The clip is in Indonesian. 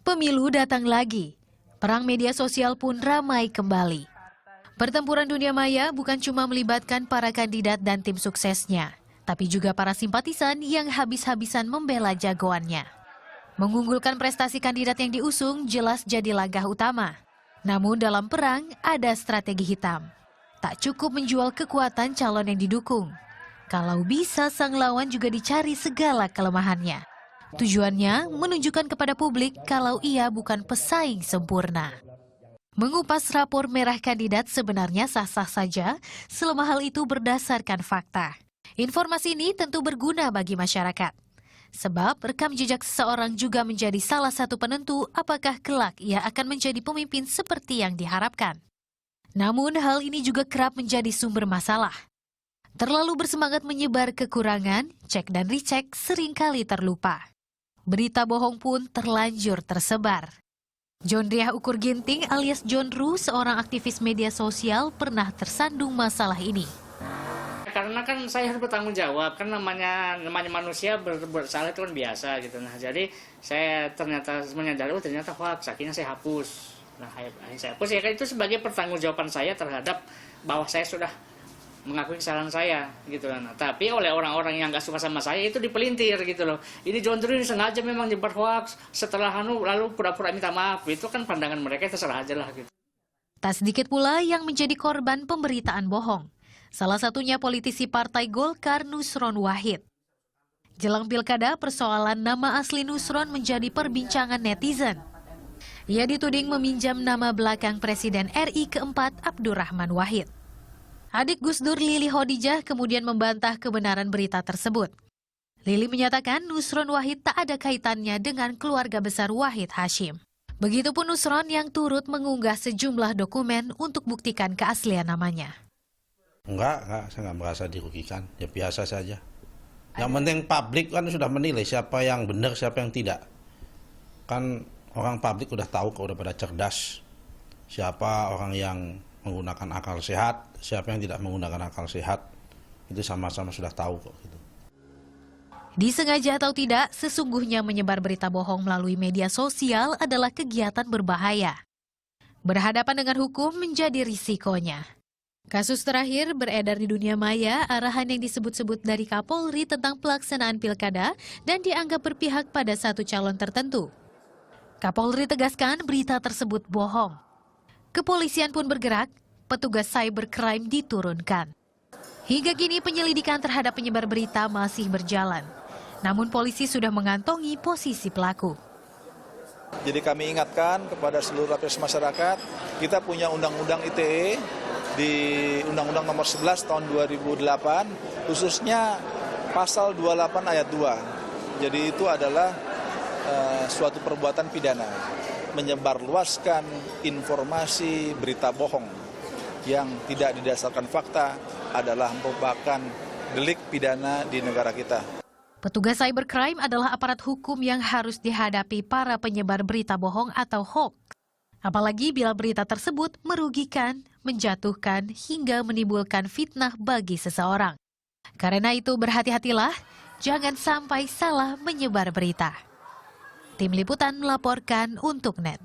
Pemilu datang lagi. Perang media sosial pun ramai kembali. Pertempuran dunia maya bukan cuma melibatkan para kandidat dan tim suksesnya, tapi juga para simpatisan yang habis-habisan membela jagoannya. Mengunggulkan prestasi kandidat yang diusung jelas jadi langkah utama. Namun dalam perang ada strategi hitam. Tak cukup menjual kekuatan calon yang didukung. Kalau bisa sang lawan juga dicari segala kelemahannya. Tujuannya menunjukkan kepada publik kalau ia bukan pesaing sempurna. Mengupas rapor merah kandidat sebenarnya sah-sah saja selama hal itu berdasarkan fakta. Informasi ini tentu berguna bagi masyarakat. Sebab rekam jejak seseorang juga menjadi salah satu penentu apakah kelak ia akan menjadi pemimpin seperti yang diharapkan. Namun hal ini juga kerap menjadi sumber masalah. Terlalu bersemangat menyebar kekurangan, cek dan recheck seringkali terlupa. Berita bohong pun terlanjur tersebar. John Riah Ukur Ginting alias John Ru, seorang aktivis media sosial, pernah tersandung masalah ini. Karena kan saya harus bertanggung jawab, kan namanya manusia bersalah itu kan biasa gitu. Nah jadi saya ternyata menyadari, ternyata hoax, akhirnya saya hapus. Nah saya hapus ya kan itu sebagai pertanggungjawaban saya terhadap bahwa saya sudah mengakui kesalahan saya gitu. Nah, tapi oleh orang-orang yang nggak suka sama saya itu dipelintir gitu loh. Ini John Ru sengaja memang nyebar hoax, setelah lalu pura-pura minta maaf. Itu kan pandangan mereka, terserah aja lah gitu. Tak sedikit pula yang menjadi korban pemberitaan bohong. Salah satunya politisi Partai Golkar Nusron Wahid. Jelang pilkada, persoalan nama asli Nusron menjadi perbincangan netizen. Ia dituding meminjam nama belakang Presiden RI keempat Abdurrahman Wahid. Adik Gus Dur Lili Hodijah kemudian membantah kebenaran berita tersebut. Lili menyatakan Nusron Wahid tak ada kaitannya dengan keluarga besar Wahid Hashim. Begitupun Nusron yang turut mengunggah sejumlah dokumen untuk buktikan keaslian namanya. Enggak, saya nggak merasa dirugikan, ya biasa saja. Yang penting publik kan sudah menilai siapa yang benar, siapa yang tidak. Kan orang publik udah tahu kok, udah pada cerdas. Siapa orang yang menggunakan akal sehat, siapa yang tidak menggunakan akal sehat. Itu sama-sama sudah tahu kok. Gitu. Disengaja atau tidak, sesungguhnya menyebar berita bohong melalui media sosial adalah kegiatan berbahaya. Berhadapan dengan hukum menjadi risikonya. Kasus terakhir beredar di dunia maya, arahan yang disebut-sebut dari Kapolri tentang pelaksanaan pilkada dan dianggap berpihak pada satu calon tertentu. Kapolri tegaskan berita tersebut bohong. Kepolisian pun bergerak, petugas cybercrime diturunkan. Hingga kini penyelidikan terhadap penyebar berita masih berjalan. Namun polisi sudah mengantongi posisi pelaku. Jadi kami ingatkan kepada seluruh lapisan masyarakat, kita punya Undang-Undang ITE, di Undang-Undang nomor 11 tahun 2008, khususnya pasal 28 ayat 2. Jadi itu adalah suatu perbuatan pidana, menyebarluaskan informasi berita bohong yang tidak didasarkan fakta adalah merupakan delik pidana di negara kita. Petugas cybercrime adalah aparat hukum yang harus dihadapi para penyebar berita bohong atau hoax. Apalagi bila berita tersebut merugikan, menjatuhkan, hingga menimbulkan fitnah bagi seseorang. Karena itu berhati-hatilah, jangan sampai salah menyebar berita. Tim Liputan melaporkan untuk NET.